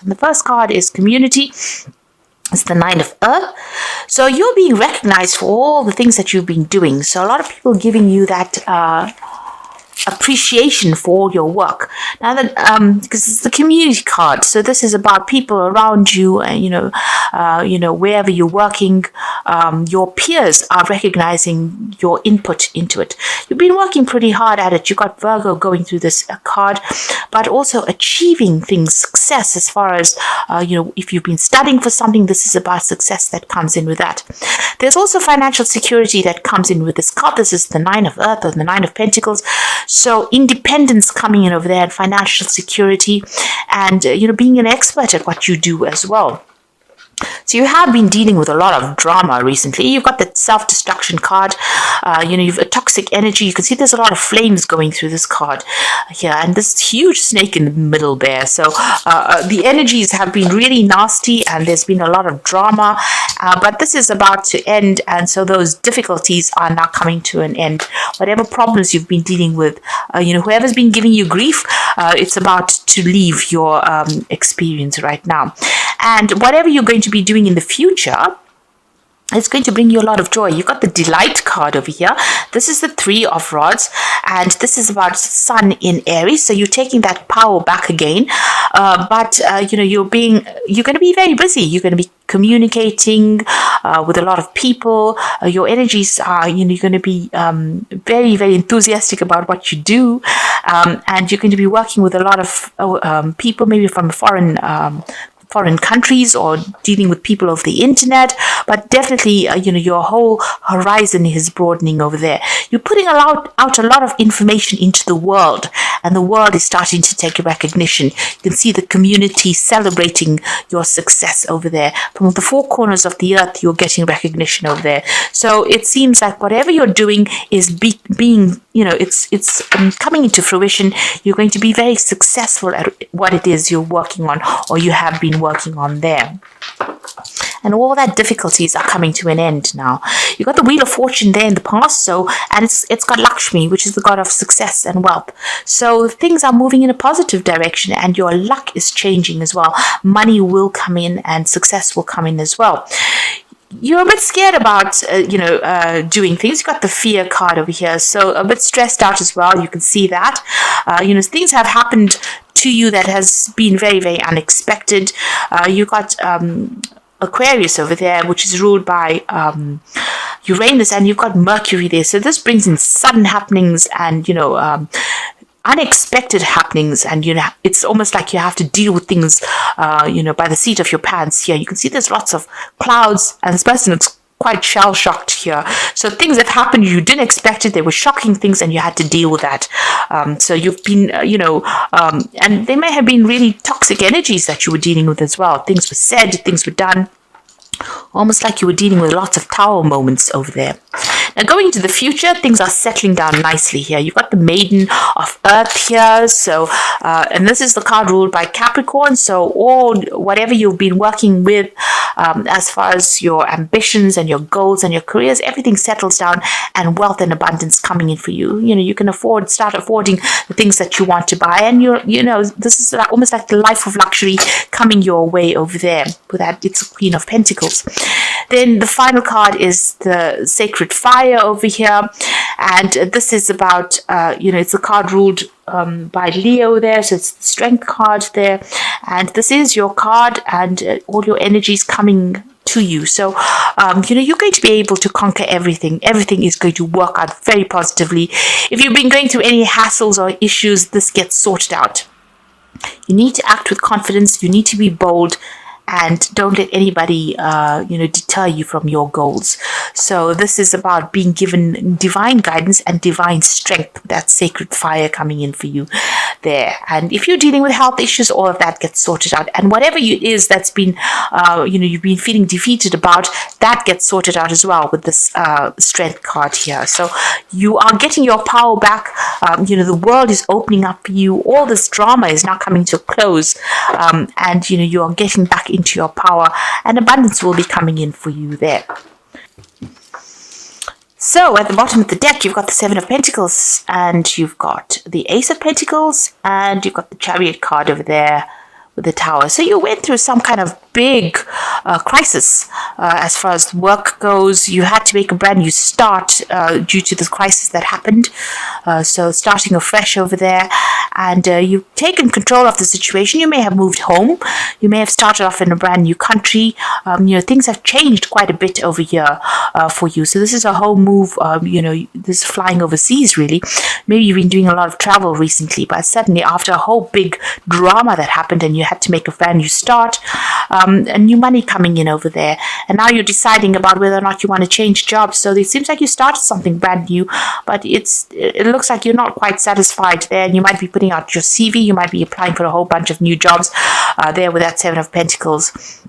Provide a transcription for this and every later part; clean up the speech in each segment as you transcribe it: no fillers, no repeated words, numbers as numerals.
And the first card is community. It's the Nine of Earth. So you're being recognized for all the things that you've been doing. So a lot of people giving you that appreciation for all your work. Now that because it's the community card, so this is about people around you, and wherever you're working, your peers are recognizing your input into it. You've been working pretty hard at it. You got Virgo going through this card, but also achieving things, success as far as if you've been studying for something, this is about success that comes in with that. There's also financial security that comes in with this card. This is the Nine of Earth or the Nine of Pentacles. So independence coming in over there, and financial security, and being an expert at what you do as well. So you have been dealing with a lot of drama recently. You've got the self-destruction card. You've a toxic energy. You can see there's a lot of flames going through this card here, and this huge snake in the middle there. So the energies have been really nasty, and there's been a lot of drama. But this is about to end, and so those difficulties are now coming to an end. Whatever problems you've been dealing with, whoever's been giving you grief, it's about to leave your experience right now. And whatever you're going to be doing in the future, it's going to bring you a lot of joy. You've got the Delight card over here. This is the Three of Rods, and this is about Sun in Aries. So you're taking that power back again. But you're going to be very busy. You're going to be communicating with a lot of people. Your energies are, you're going to be very, very enthusiastic about what you do. And you're going to be working with a lot of people, maybe from foreign countries, or dealing with people over the internet, but definitely your whole horizon is broadening over there. You're putting out a lot of information into the world, and the world is starting to take recognition. You can see the community celebrating your success over there. From the four corners of the earth, you're getting recognition over there. So it seems like whatever you're doing is being it's coming into fruition. You're going to be very successful at what it is you're working on, or you have been working on there. And all that difficulties are coming to an end now. You got the Wheel of Fortune there in the past, and it's got Lakshmi, which is the god of success and wealth. So things are moving in a positive direction, and your luck is changing as well. Money will come in, and success will come in as well. You're a bit scared about, doing things. You've got the Fear card over here, so a bit stressed out as well. You can see that. Things have happened to you that has been very, very unexpected. You got Aquarius over there, which is ruled by Uranus, and you've got Mercury there. So this brings in sudden happenings and, unexpected happenings, and it's almost like you have to deal with things by the seat of your pants here. You can see there's lots of clouds, and this person is quite shell-shocked here. So things have happened, you didn't expect it, they were shocking things, and you had to deal with that. So you've been and they may have been really toxic energies that you were dealing with as well. Things were said, things were done, almost like you were dealing with lots of tower moments over there. Now, going into the future, things are settling down nicely here. You've got the Maiden of Earth here. So, and this is the card ruled by Capricorn. So, whatever you've been working with, as far as your ambitions and your goals and your careers, everything settles down, and wealth and abundance coming in for you. You can start affording the things that you want to buy, and this is almost like the life of luxury coming your way over there. With that, it's a Queen of Pentacles. Then the final card is the Sacred Fire over here, and this is about it's a card ruled by Leo there, so it's the Strength card there, and this is your card, and all your energies coming to you. So you're going to be able to conquer everything. Everything is going to work out very positively. If you've been going through any hassles or issues, this gets sorted out. You need to act with confidence. You need to be bold, and don't let anybody, deter you from your goals. So this is about being given divine guidance and divine strength. That Sacred Fire coming in for you there. And if you're dealing with health issues, all of that gets sorted out. And whatever it is that's been, you've been feeling defeated about, that gets sorted out as well with this Strength card here. So you are getting your power back. The world is opening up for you. All this drama is now coming to a close. And you are getting back into your power, and abundance will be coming in for you there. So at the bottom of the deck, you've got the Seven of Pentacles, and you've got the Ace of Pentacles, and you've got the Chariot card over there with the Tower. So you went through some kind of big crisis as far as work goes. You had to make a brand new start due to the crisis that happened. So starting afresh over there, and you've taken control of the situation. You may have moved home. You may have started off in a brand new country. Things have changed quite a bit over here for you. So this is a home move. This is flying overseas, really. Maybe you've been doing a lot of travel recently, but certainly after a whole big drama that happened and you had to make a brand new start, and new money coming in over there, and now you're deciding about whether or not you want to change jobs. So it seems like you started something brand new, but it looks like you're not quite satisfied there, and you might be putting out your CV. You might be applying for a whole bunch of new jobs there with that Seven of Pentacles.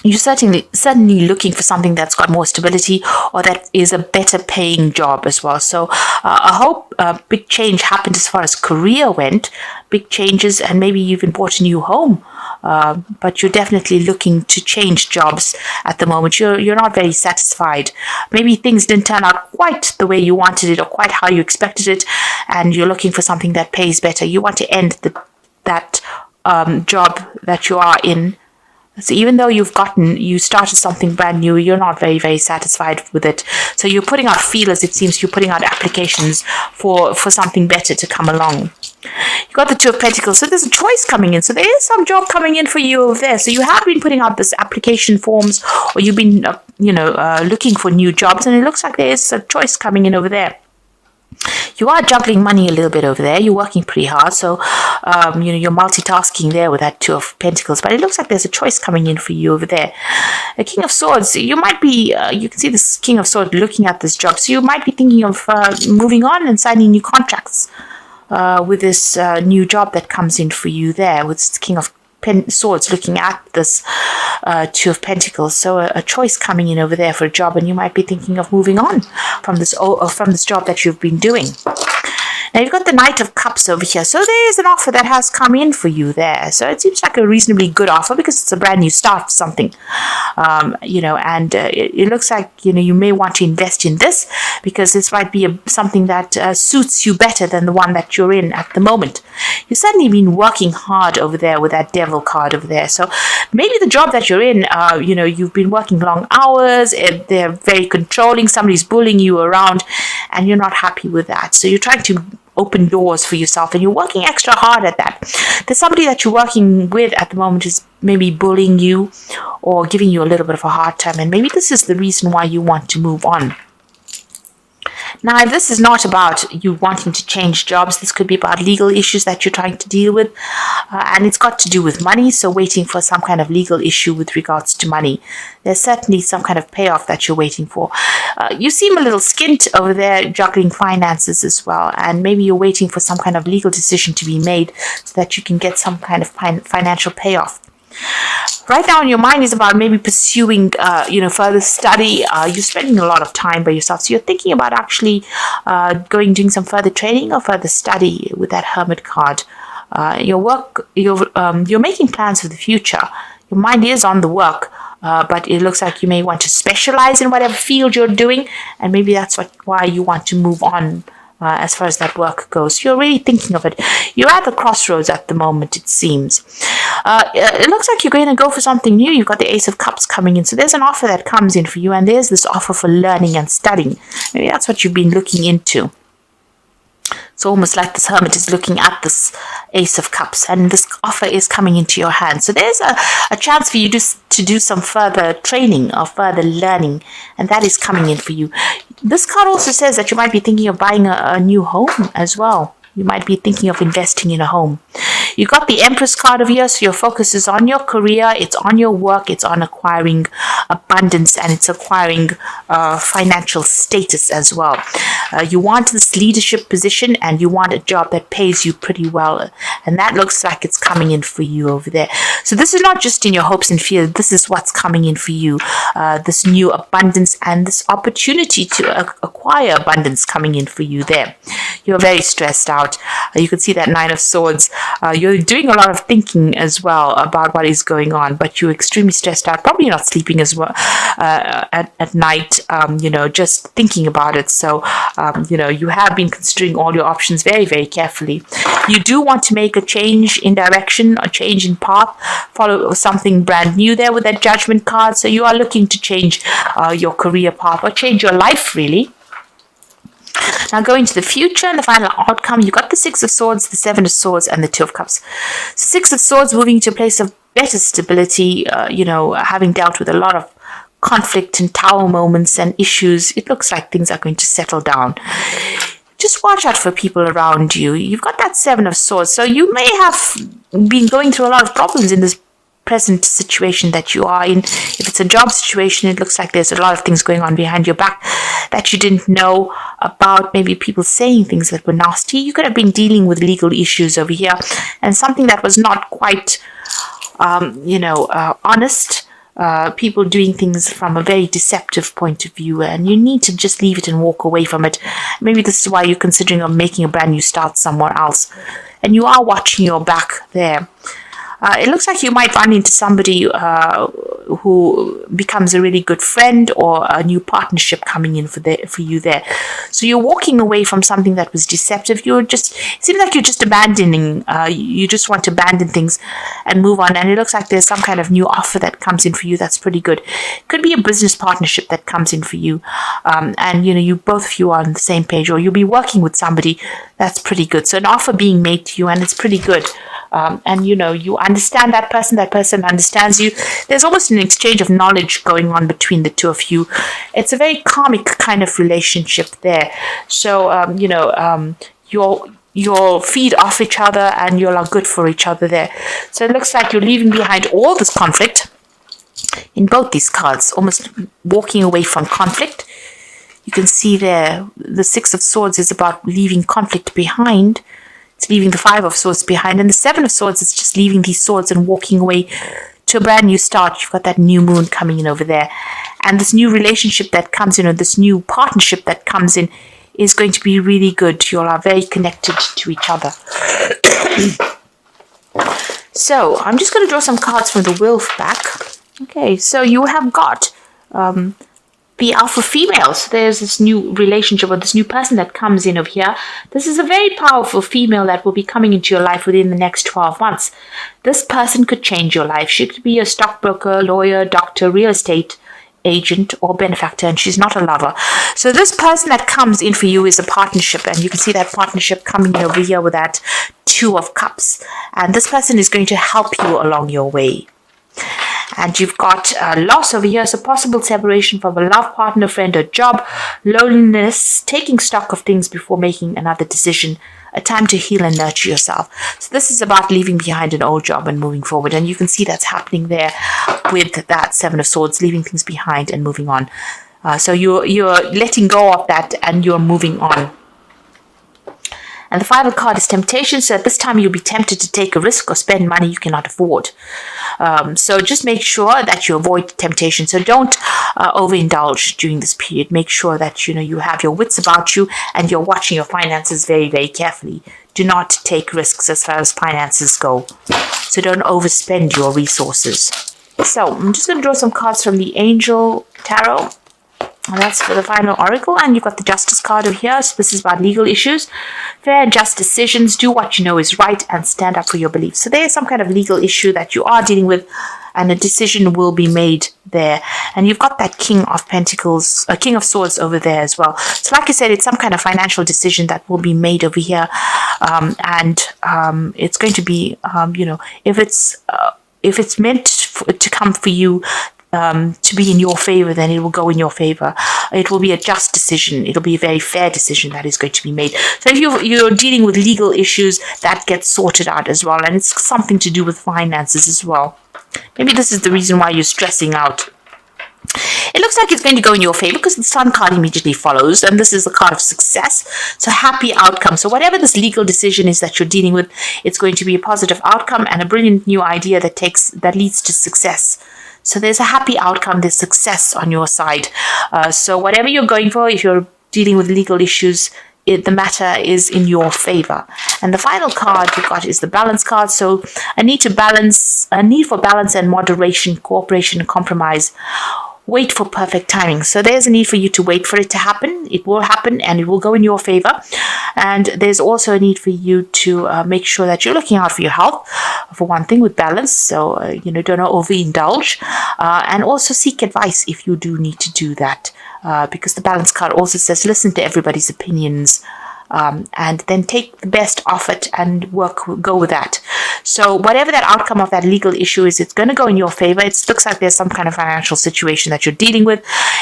You're certainly looking for something that's got more stability or that is a better paying job as well. So I hope a big change happened as far as career went, big changes, and maybe you even bought a new home. But you're definitely looking to change jobs at the moment. You're not very satisfied. Maybe things didn't turn out quite the way you wanted it or quite how you expected it, and you're looking for something that pays better. You want to end that job that you are in. So even though you started something brand new, you're not very, very satisfied with it. So you're putting out feelers, it seems. You're putting out applications for something better to come along. You got the Two of Pentacles. So there's a choice coming in. So there is some job coming in for you over there. So you have been putting out this application forms, or you've been, looking for new jobs. And it looks like there is a choice coming in over there. You are juggling money a little bit over there. You're working pretty hard. So, you're multitasking there with that Two of Pentacles. But it looks like there's a choice coming in for you over there. The King of Swords, you might be, you can see this King of Swords looking at this job. So you might be thinking of moving on and signing new contracts with this new job that comes in for you there with the King of Swords looking at this Two of Pentacles. So a choice coming in over there for a job, and you might be thinking of moving on from this job that you've been doing. Now you've got the Knight of Cups over here. So there is an offer that has come in for you there. So it seems like a reasonably good offer because it's a brand new start for something. It looks like, you may want to invest in this because this might be something that suits you better than the one that you're in at the moment. You've certainly been working hard over there with that Devil card over there. So maybe the job that you're in, you've been working long hours, they're very controlling, somebody's bullying you around, and you're not happy with that. So you're trying to open doors for yourself and you're working extra hard at that. There's somebody that you're working with at the moment is maybe bullying you or giving you a little bit of a hard time, and maybe this is the reason why you want to move on. Now, if this is not about you wanting to change jobs, this could be about legal issues that you're trying to deal with, and it's got to do with money, so waiting for some kind of legal issue with regards to money. There's certainly some kind of payoff that you're waiting for. You seem a little skint over there juggling finances as well, and maybe you're waiting for some kind of legal decision to be made so that you can get some kind of financial payoff. Right now, your mind is about maybe pursuing, further study. You're spending a lot of time by yourself, so you're thinking about actually doing some further training or further study with that Hermit card. You're making plans for the future. Your mind is on the work, but it looks like you may want to specialize in whatever field you're doing, and maybe that's why you want to move on. As far as that work goes, you're really thinking of it. You're at the crossroads at the moment, it seems. It looks like you're going to go for something new. You've got the Ace of Cups coming in. So there's an offer that comes in for you, and there's this offer for learning and studying. Maybe that's what you've been looking into. It's almost like this Hermit is looking at this Ace of Cups, and this offer is coming into your hand. So there's a chance for you to do some further training or further learning, and that is coming in for you. This card also says that you might be thinking of buying a new home as well. You might be thinking of investing in a home. You got the Empress card over here, so your focus is on your career, it's on your work, it's on acquiring abundance, and it's acquiring financial status as well. You want this leadership position, and you want a job that pays you pretty well, and that looks like it's coming in for you over there. So this is not just in your hopes and fears, this is what's coming in for you. This new abundance and this opportunity to acquire abundance coming in for you there. You're very stressed out. out. You can see that Nine of Swords. You're doing a lot of thinking as well about what is going on, but you're extremely stressed out, probably not sleeping as well at night, just thinking about it. So, you have been considering all your options very, very carefully. You do want to make a change in direction, a change in path, follow something brand new there with that Judgment card. So you are looking to change your career path or change your life, really. Now going to the future and the final outcome, you got the Six of Swords, the Seven of Swords, and the Two of Cups. So Six of Swords moving to a place of better stability, having dealt with a lot of conflict and tower moments and issues. It looks like things are going to settle down. Just watch out for people around you. You've got that Seven of Swords, so you may have been going through a lot of problems in this present situation that you are in. If it's a job situation, it looks like there's a lot of things going on behind your back that you didn't know about. Maybe people saying things that were nasty. You could have been dealing with legal issues over here and something that was not quite, honest. People doing things from a very deceptive point of view, and you need to just leave it and walk away from it. Maybe this is why you're considering of making a brand new start somewhere else, and you are watching your back there. It looks like you might run into somebody who becomes a really good friend or a new partnership coming in for you there. So you're walking away from something that was deceptive. It seems like you're just abandoning, you just want to abandon things and move on. And it looks like there's some kind of new offer that comes in for you that's pretty good. Could be a business partnership that comes in for you. And you both of you are on the same page, or you'll be working with somebody that's pretty good. So an offer being made to you, and it's pretty good. And you understand that person understands you. There's almost an exchange of knowledge going on between the two of you. It's a very karmic kind of relationship there. So, you'll feed off each other and you'll are good for each other there. So it looks like you're leaving behind all this conflict in both these cards, almost walking away from conflict. You can see there, the Six of Swords is about leaving conflict behind. It's leaving the Five of Swords behind, and the Seven of Swords is just leaving these swords and walking away to a brand new start. You've got that new moon coming in over there, and this new relationship that comes in, or this new partnership that comes in, is going to be really good. You all are very connected to each other. So I'm just going to draw some cards from the Wheel back. Okay, so you have got the alpha female. So there's this new relationship, or this new person that comes in over here. This is a very powerful female that will be coming into your life within the next 12 months. This person could change your life. She could be a stockbroker, lawyer, doctor, real estate agent, or benefactor, and she's not a lover. So this person that comes in for you is a partnership, and you can see that partnership coming over here with that Two of Cups. And this person is going to help you along your way. And you've got loss over here, so possible separation from a love partner, friend, or job, loneliness, taking stock of things before making another decision, a time to heal and nurture yourself. So this is about leaving behind an old job and moving forward. And you can see that's happening there with that Seven of Swords, leaving things behind and moving on. So you're letting go of that and you're moving on. And the final card is temptation. So at this time, you'll be tempted to take a risk or spend money you cannot afford. So just make sure that you avoid temptation. So don't overindulge during this period. Make sure that you have your wits about you and you're watching your finances very, very carefully. Do not take risks as far as finances go. So don't overspend your resources. So I'm just going to draw some cards from the Angel Tarot. And that's for the final oracle. And you've got the Justice card over here. So this is about legal issues. Fair and just decisions. Do what you know is right and stand up for your beliefs. So there's some kind of legal issue that you are dealing with, and a decision will be made there. And you've got that King of Pentacles, King of Swords over there as well. So like I said, it's some kind of financial decision that will be made over here. It's going to be, if it's meant to come for you, to be in your favor, then it will go in your favor. It will be a just decision. It'll be a very fair decision that is going to be made. So if you're dealing with legal issues, that gets sorted out as well. And it's something to do with finances as well. Maybe this is the reason why you're stressing out. It looks like it's going to go in your favor because the Sun card immediately follows, and this is the card of success. So happy outcome. So whatever this legal decision is that you're dealing with, it's going to be a positive outcome and a brilliant new idea that leads to success. So there's a happy outcome, there's success on your side. So whatever you're going for, if you're dealing with legal issues, the matter is in your favor. And the final card you got is the balance card. So a need for balance and moderation, cooperation and compromise. Wait for perfect timing. So there's a need for you to wait for it to happen. It will happen and it will go in your favor. And there's also a need for you to make sure that you're looking out for your health, for one thing, with balance. So, don't overindulge. And also seek advice if you do need to do that. Because the balance card also says listen to everybody's opinions. And then take the best of it and go with that. So whatever that outcome of that legal issue is, it's going to go in your favor. It looks like there's some kind of financial situation that you're dealing with.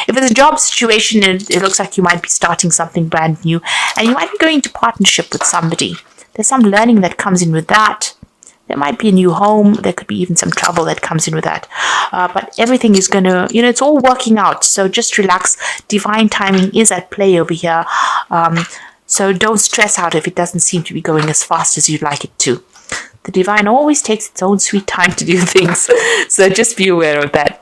If it's a job situation, it looks like you might be starting something brand new, and you might be going into partnership with somebody. There's some learning that comes in with that. There might be a new home. There could be even some trouble that comes in with that. But everything is going to, it's all working out. So just relax. Divine timing is at play over here. So don't stress out if it doesn't seem to be going as fast as you'd like it to. The divine always takes its own sweet time to do things. So just be aware of that.